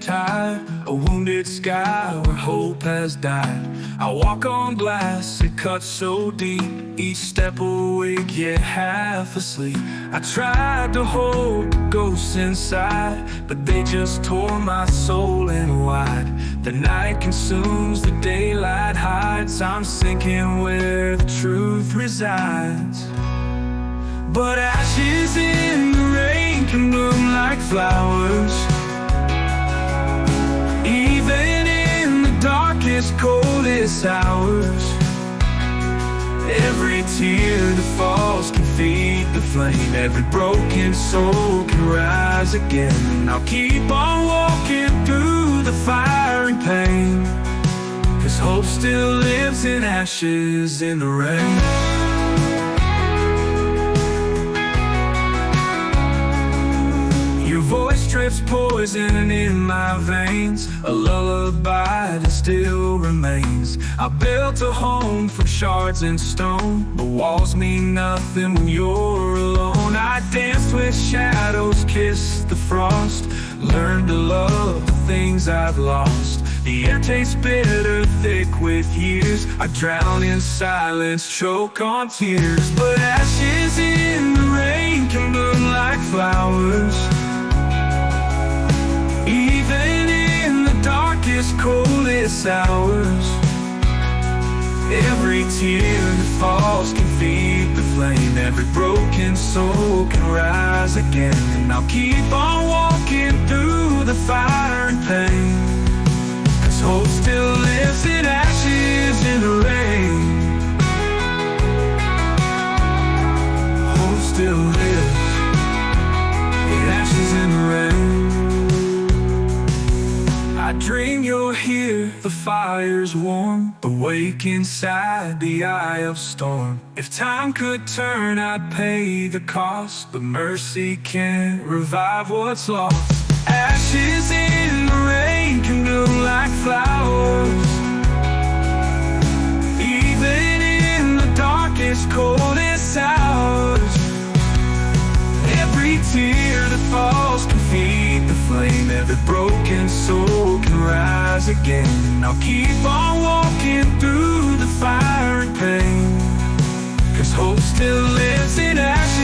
tired, a wounded sky where hope has died. I walk on glass, it cuts so deep, each step awake yet half asleep. I tried to hold the ghosts inside, but they just tore my soul in wide. The night consumes, the daylight hides, I'm sinking where the truth resides. But ashes in the rain can bloom like flowers, even in the darkest, coldest hours. Every tear that falls can feed the flame, every broken soul can rise again. And I'll keep on walking through the fire and pain, 'cause hope still lives in ashes in the rain. Your voice drips poison in my veins, a lullaby that still remains. I built a home from shards and stone, but walls mean nothing when you're alone. I danced with shadows, kissed the frost, learned to love the things I've lost. The air tastes bitter, thick with years. I drown in silence, choke on tears. But ashes in the rain can bloom like flowers, even in the darkest, coldest hours. Every tear that falls can feed the flame, every broken soul can rise again. And I'll keep on walking through the fire and pain, 'cause hope still lives in ashes in the rain. Hope still lives in ashes in the rain. I dream you're here, the fire's warm, awake inside the eye of storm. If time could turn, I'd pay the cost, but mercy can't revive what's lost. Ashes in the rain can bloom like flowers, even in the darkest, coldest hours. Every tear that falls can feed the flame, every broken soul can rise again. And I'll keep on walking through the fire and pain, 'cause hope still lives in ashes.